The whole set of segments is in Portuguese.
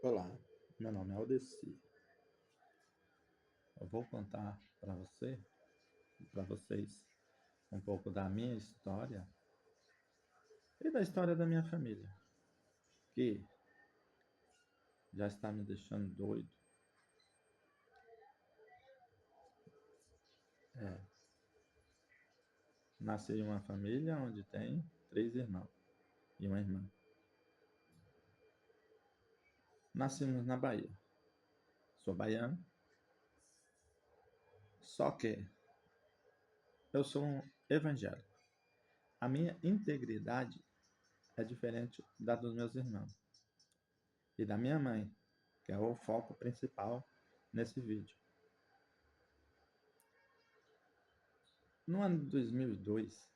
Olá, meu nome é Aldeci. Eu vou contar para você e para vocês um pouco da minha história e da história da minha família, que já está me deixando doido. É, nasci em uma família onde tem 3 irmãos e uma irmã. Nascemos na Bahia. Sou baiano, só que eu sou um evangélico. A minha integridade é diferente da dos meus irmãos e da minha mãe, que é o foco principal nesse vídeo. No ano de 2002,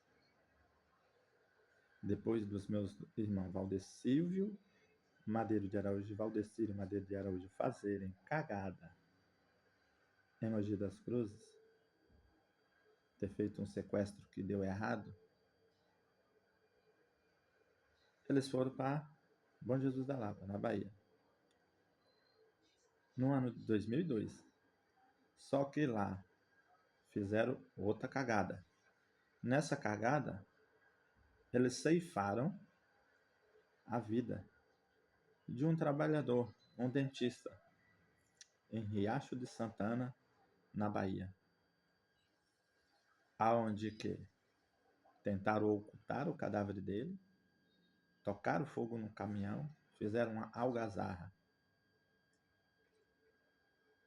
depois dos meus irmãos Valdecílio Madeiro de Araújo e Valdecílio Madeiro de Araújo fazerem cagada em Mogi das Cruzes, ter feito um sequestro que deu errado, eles foram para Bom Jesus da Lapa, na Bahia, no ano de 2002. Só que lá fizeram outra cagada. Nessa cagada, eles ceifaram a vida de um trabalhador, um dentista, em Riacho de Santana, na Bahia, aonde que tentaram ocultar o cadáver dele, tocaram fogo no caminhão, fizeram uma algazarra.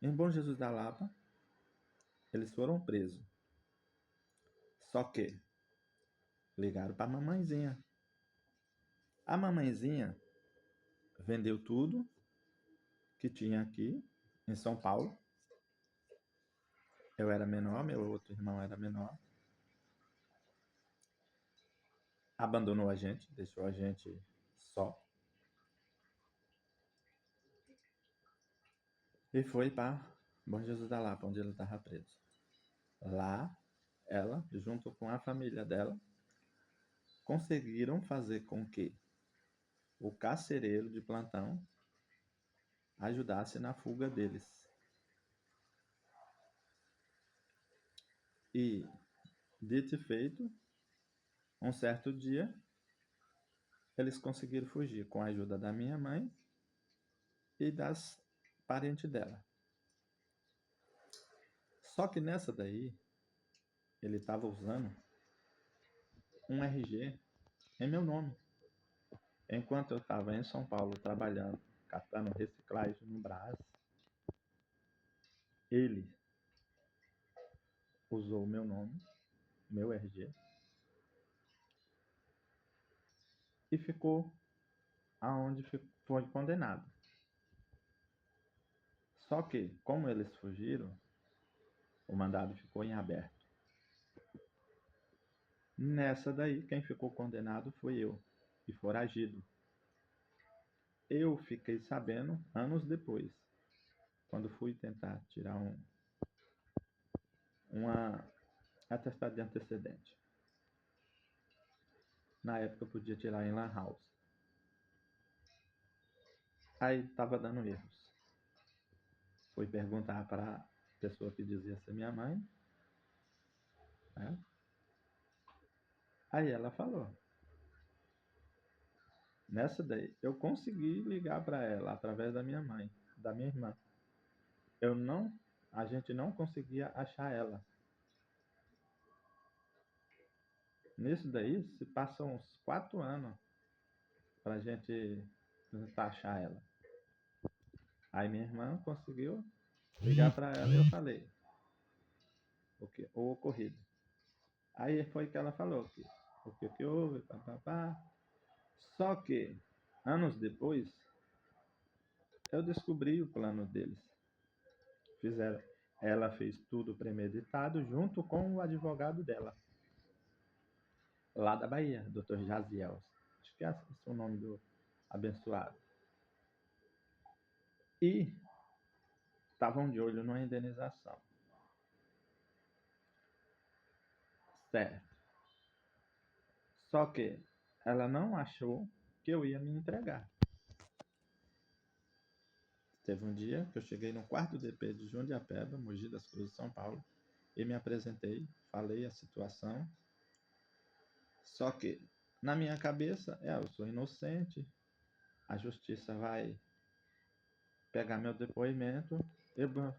Em Bom Jesus da Lapa, eles foram presos. Só que ligaram para a mamãezinha. A mamãezinha vendeu tudo que tinha aqui em São Paulo. Eu era menor, meu outro irmão era menor. Abandonou a gente, deixou a gente só. E foi para Bom Jesus da Lapa, onde ele estava preso. Lá, ela, junto com a família dela, conseguiram fazer com que o carcereiro de plantão ajudasse na fuga deles. E, dito e feito, um certo dia, eles conseguiram fugir com a ajuda da minha mãe e das parentes dela. Só que nessa daí, ele estava usando um RG em meu nome. Enquanto eu estava em São Paulo trabalhando, catando reciclagem no Brás, ele usou o meu nome, meu RG, e ficou aonde foi condenado. Só que, como eles fugiram, o mandado ficou em aberto. Nessa daí, quem ficou condenado foi eu, e foragido. Eu fiquei sabendo anos depois, quando fui tentar tirar uma atestado de antecedente. Na época eu podia tirar em Lan House. Aí estava dando erros. Fui perguntar para a pessoa que dizia ser minha mãe, né? Aí ela falou. Nessa daí, eu consegui ligar para ela através da minha mãe, da minha irmã. A gente não conseguia achar ela. Nisso daí, se passam uns 4 anos para a gente tentar achar ela. Aí minha irmã conseguiu ligar para ela e eu falei o ocorrido. Aí foi que ela falou que houve, papapá. Só que, anos depois, eu descobri o plano deles. Ela fez tudo premeditado junto com o advogado dela, lá da Bahia, Dr. Jaziel. Acho que esse é o nome do abençoado. E estavam de olho numa indenização. Certo. Só que ela não achou que eu ia me entregar. Teve um dia que eu cheguei no quarto DP de Jundiapeba, Mogi das Cruzes, São Paulo, e me apresentei, falei a situação. Só que na minha cabeça, eu sou inocente, a justiça vai pegar meu depoimento, eu vou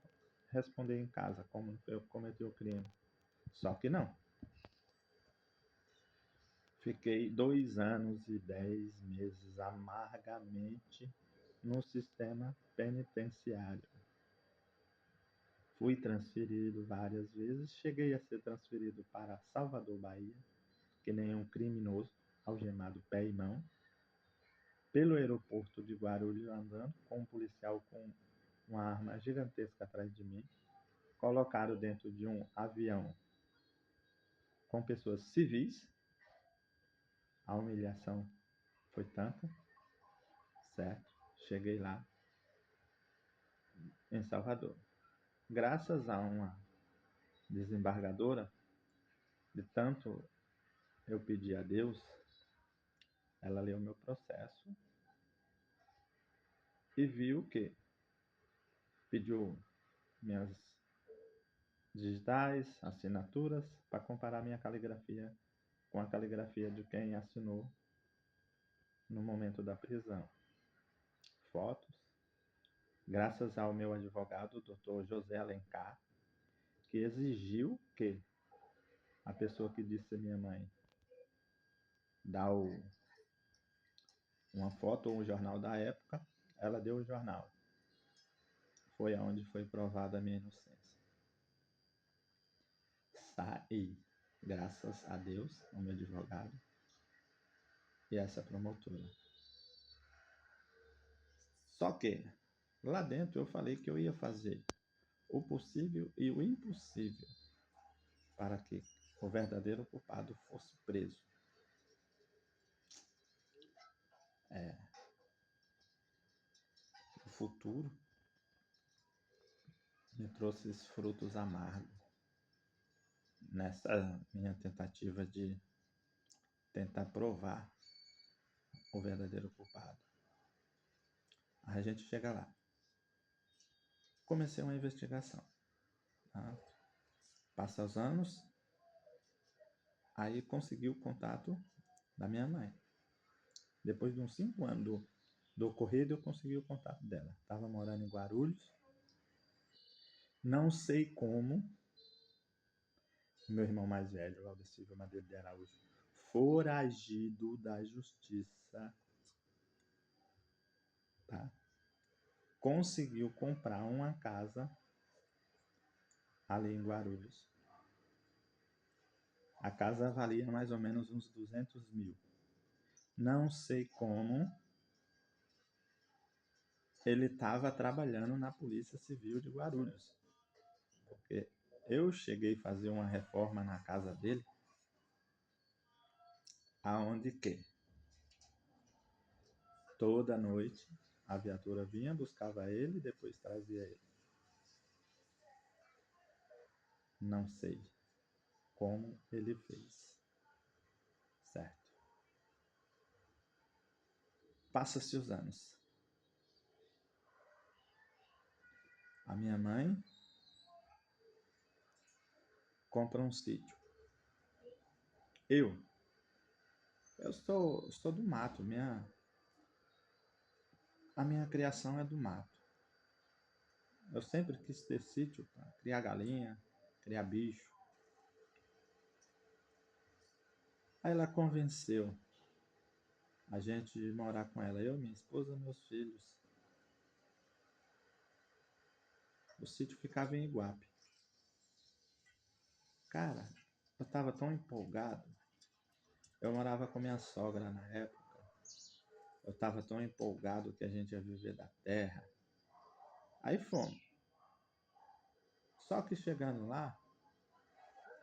responder em casa como eu cometi o crime. Só que não. Fiquei 2 anos e 10 meses amargamente no sistema penitenciário. Fui transferido várias vezes, cheguei a ser transferido para Salvador, Bahia, que nem um criminoso, algemado pé e mão, pelo aeroporto de Guarulhos andando, com um policial com uma arma gigantesca atrás de mim, colocado dentro de um avião com pessoas civis. A humilhação foi tanta, certo? Cheguei lá em Salvador. Graças a uma desembargadora, de tanto eu pedi a Deus, ela leu meu processo e viu que pediu minhas digitais, assinaturas, para comparar minha caligrafia com a caligrafia de quem assinou no momento da prisão. Fotos, graças ao meu advogado, o Dr. José Alencar, que exigiu que a pessoa que disse a minha mãe dá uma foto ou um jornal da época, ela deu o jornal. Foi aonde foi provada a minha inocência. Saí, graças a Deus, ao meu advogado e essa promotora. Só que lá dentro eu falei que eu ia fazer o possível e o impossível para que o verdadeiro culpado fosse preso. O futuro me trouxe esses frutos amargos nessa minha tentativa de tentar provar o verdadeiro culpado. Aí a gente chega lá. Comecei uma investigação. Tá? Passa os anos, aí consegui o contato da minha mãe. Depois de uns 5 anos do ocorrido, eu consegui o contato dela. Estava morando em Guarulhos. Não sei como, meu irmão mais velho, Valdecílio Madeira de Araújo, foragido da justiça, tá? Conseguiu comprar uma casa ali em Guarulhos. A casa valia mais ou menos uns 200 mil. Não sei como ele estava trabalhando na Polícia Civil de Guarulhos. Porque eu cheguei a fazer uma reforma na casa dele, aonde que toda noite a viatura vinha, buscava ele e depois trazia ele. Não sei como ele fez, certo? Passa-se os anos. A minha mãe compra um sítio. Eu sou do mato, a minha criação é do mato. Eu sempre quis ter sítio para criar galinha, criar bicho. Aí ela convenceu a gente de morar com ela, eu, minha esposa, meus filhos. O sítio ficava em Iguape. Cara, eu estava tão empolgado. Eu morava com minha sogra na época. Eu estava tão empolgado que a gente ia viver da terra. Aí fomos. Só que chegando lá,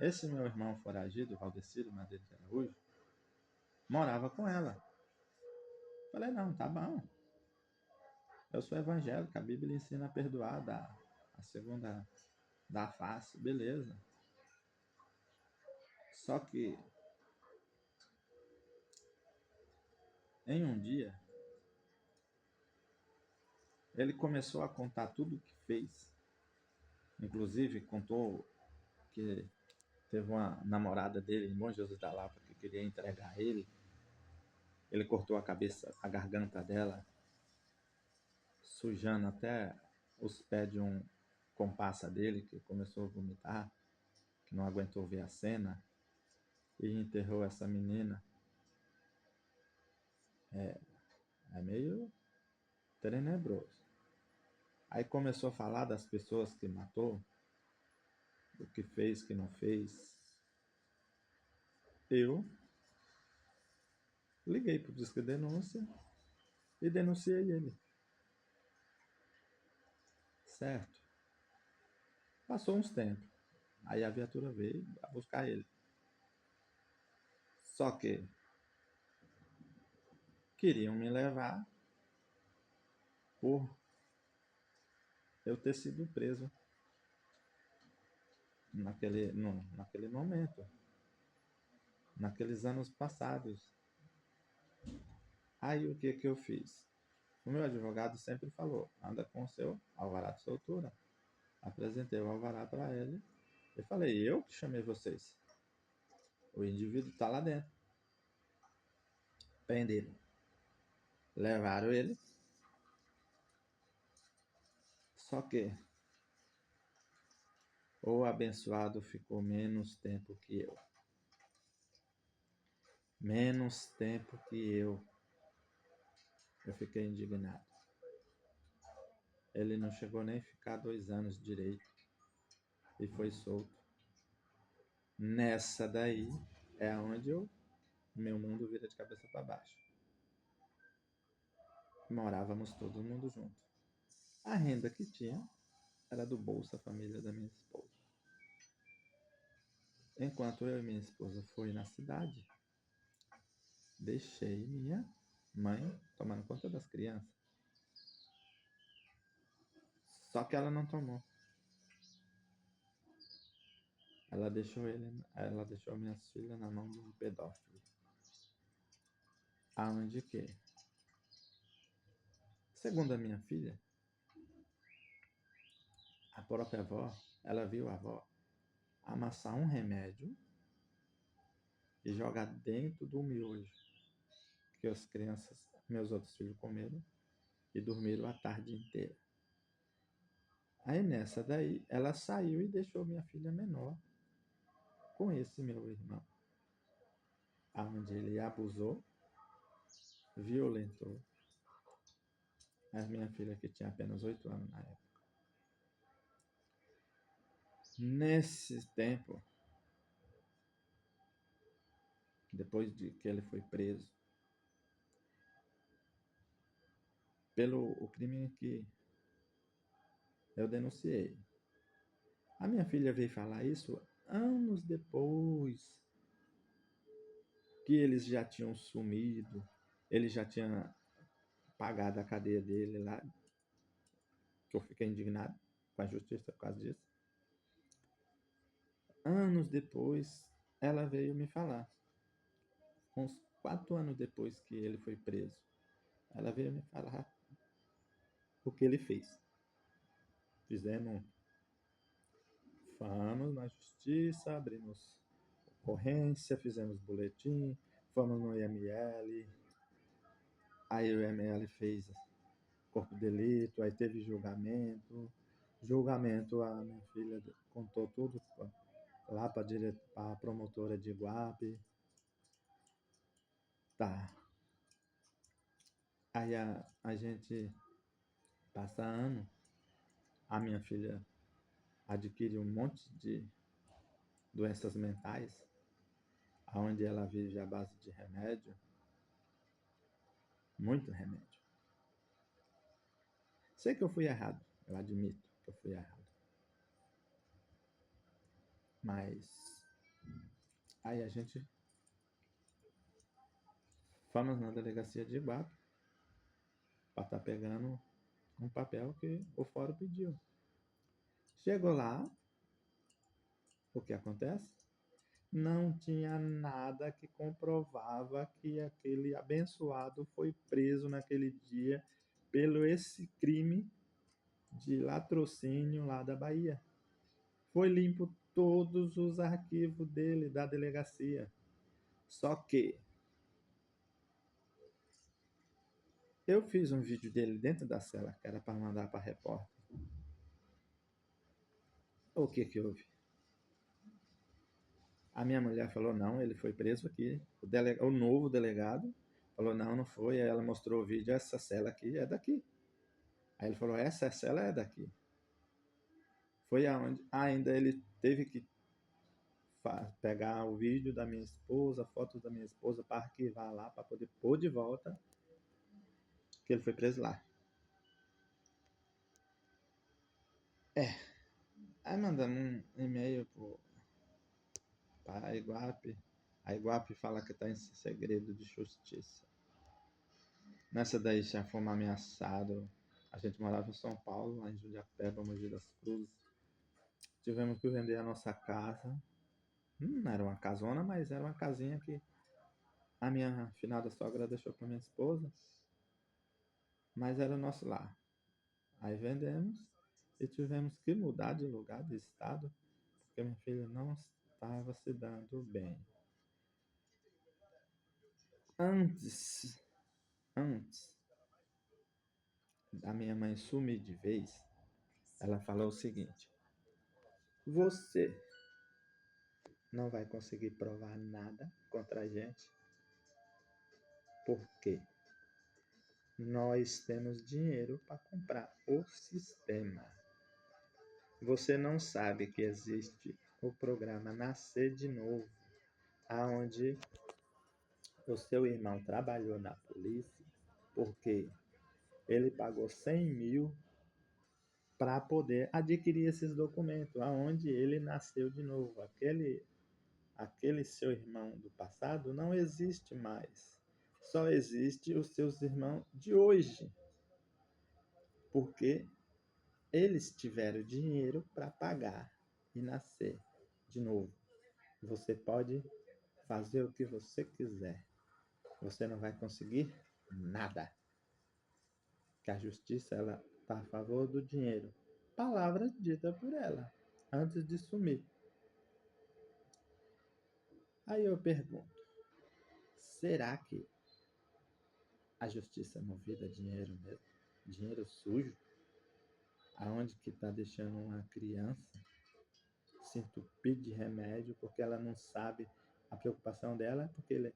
esse meu irmão foragido, Valdecílio Madeira de Araújo, morava com ela. Falei, não, tá bom. Eu sou evangélico, a Bíblia ensina a perdoar, a segunda da face, beleza. Só que em um dia Ele começou a contar tudo o que fez. Inclusive, contou que teve uma namorada dele em Bom Jesus da Lapa que queria entregar ele. Ele cortou a cabeça, a garganta dela, sujando até os pés de um comparsa dele, que começou a vomitar, que não aguentou ver a cena, e enterrou essa menina. É meio tenebroso. Aí começou a falar das pessoas que matou, do que fez, que não fez. Eu liguei para o Disque Denúncia e denunciei ele. Certo? Passou uns tempos. Aí a viatura veio buscar ele. Só que queriam me levar por eu ter sido preso naquele momento, naqueles anos passados. Aí o que eu fiz? O meu advogado sempre falou, anda com o seu alvará de soltura. Apresentei o alvará para ele e falei, eu que chamei vocês. O indivíduo está lá dentro. Prenderam. Levaram ele. Só que o abençoado ficou menos tempo que eu. Menos tempo que eu. Eu fiquei indignado. Ele não chegou nem a ficar 2 anos direito e foi solto. Nessa daí é onde meu mundo vira de cabeça para baixo. Morávamos todo mundo junto. A renda que tinha era do Bolsa Família da minha esposa. Enquanto eu e minha esposa foi na cidade, deixei minha mãe tomando conta das crianças. Só que ela não tomou. Ela deixou minhas filhas na mão de um pedófilo. Aonde que, segundo a minha filha, a própria avó, ela viu a avó amassar um remédio e jogar dentro do miojo que as crianças, meus outros filhos, comeram e dormiram a tarde inteira. Aí nessa daí, ela saiu e deixou minha filha menor com esse meu irmão, aonde ele abusou, violentou a minha filha, que tinha apenas 8 anos na época. Nesse tempo, depois de que ele foi preso, pelo o crime que eu denunciei. A minha filha veio falar isso anos depois que eles já tinham sumido, ele já tinha pagado a cadeia dele lá, que eu fiquei indignado com a justiça por causa disso. Anos depois, ela veio me falar, uns 4 anos depois que ele foi preso, ela veio me falar o que ele fez. Fomos na justiça, abrimos ocorrência, fizemos boletim, fomos no IML, aí o IML fez corpo de delito, aí teve julgamento, a minha filha contou tudo lá para a promotora de Iguape. Tá. Aí a gente passa ano, a minha filha adquire um monte de doenças mentais, onde ela vive à base de remédio, muito remédio. Sei que eu fui errado, eu admito que eu fui errado. Mas aí a gente fomos na delegacia de Iguape para estar pegando um papel que o fórum pediu. Chegou lá, o que acontece? Não tinha nada que comprovava que aquele abençoado foi preso naquele dia pelo esse crime de latrocínio lá da Bahia. Foi limpo todos os arquivos dele da delegacia. Só que eu fiz um vídeo dele dentro da cela, que era para mandar para repórter. O que houve? A minha mulher falou, não, ele foi preso aqui. O novo delegado falou, não, não foi. Aí ela mostrou o vídeo, essa cela aqui é daqui. Aí ele falou, essa cela é daqui. Foi aonde ainda ele teve que pegar o vídeo da minha esposa, fotos da minha esposa, para arquivar lá, para poder pôr de volta que ele foi preso lá. Aí mandamos um e-mail para a Iguape. A Iguape fala que está em segredo de justiça. Nessa daí já fomos ameaçados. A gente morava em São Paulo, lá em Jundiapeba, Mogi das Cruzes. Tivemos que vender a nossa casa. Não era uma casona, mas era uma casinha que a minha finada sogra deixou para minha esposa. Mas era o nosso lar. Aí vendemos e tivemos que mudar de lugar, de estado, porque minha filha não estava se dando bem. Antes da minha mãe sumir de vez, ela falou o seguinte: você não vai conseguir provar nada contra a gente, porque nós temos dinheiro para comprar o sistema. Você não sabe que existe o programa Nascer de Novo, aonde o seu irmão trabalhou na polícia, porque ele pagou 100 mil para poder adquirir esses documentos, aonde ele nasceu de novo. Aquele seu irmão do passado não existe mais. Só existe os seus irmãos de hoje, porque eles tiveram dinheiro para pagar e nascer de novo. Você pode fazer o que você quiser. Você não vai conseguir nada. Que a justiça ela está a favor do dinheiro. Palavra dita por ela antes de sumir. Aí eu pergunto: será que a justiça é movida a dinheiro mesmo? Dinheiro sujo? Aonde que está deixando uma criança se entupir de remédio porque ela não sabe a preocupação dela? Porque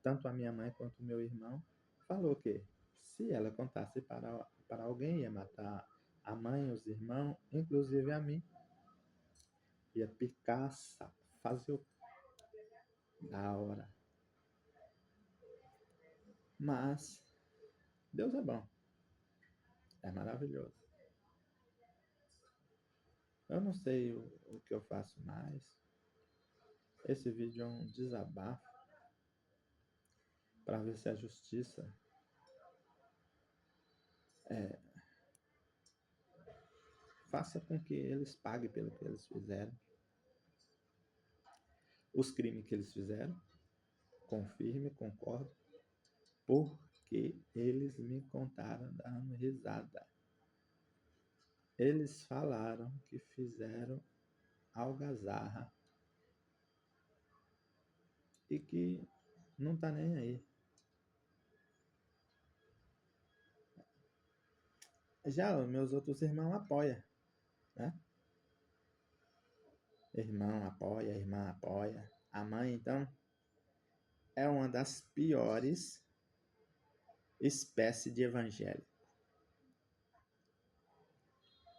tanto a minha mãe quanto o meu irmão falou que se ela contasse para alguém ia matar a mãe, os irmãos, inclusive a mim. Ia picar, fazer o da hora. Mas Deus é bom. É maravilhoso. Eu não sei o que eu faço mais. Esse vídeo é um desabafo para ver se a justiça faça com que eles paguem pelo que eles fizeram. Os crimes que eles fizeram. Confirme, concordo. Porque eles me contaram dando risada. Eles falaram que fizeram algazarra e que não tá nem aí. Já os meus outros irmãos apoiam, né? Irmão apoia, irmã apoia. A mãe, então, é uma das piores espécies de evangelho.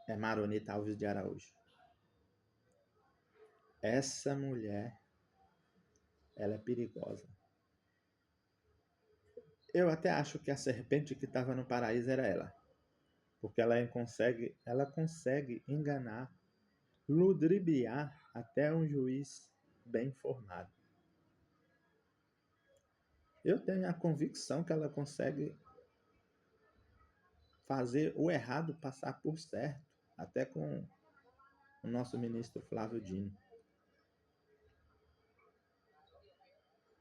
É Maronita Alves de Araújo. Essa mulher, ela é perigosa. Eu até acho que a serpente que estava no paraíso era ela. Porque ela consegue enganar, ludibriar até um juiz bem formado. Eu tenho a convicção que ela consegue fazer o errado passar por certo, até com o nosso ministro Flávio Dino.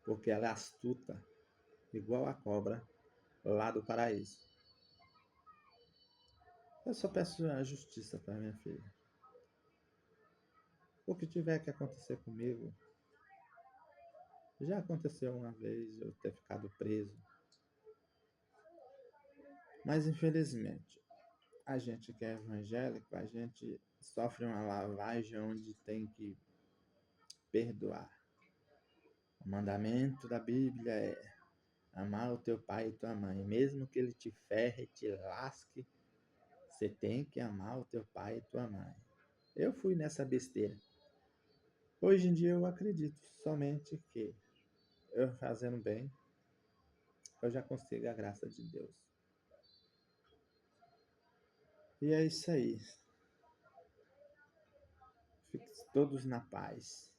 Porque ela é astuta, igual a cobra lá do paraíso. Eu só peço a justiça para minha filha. O que tiver que acontecer comigo, já aconteceu uma vez eu ter ficado preso. Mas infelizmente, a gente que é evangélico, a gente sofre uma lavagem onde tem que perdoar. O mandamento da Bíblia é amar o teu pai e tua mãe. Mesmo que ele te ferre, te lasque, você tem que amar o teu pai e tua mãe. Eu fui nessa besteira. Hoje em dia eu acredito somente que eu fazendo bem, eu já consigo a graça de Deus. E é isso aí. Fiquem todos na paz.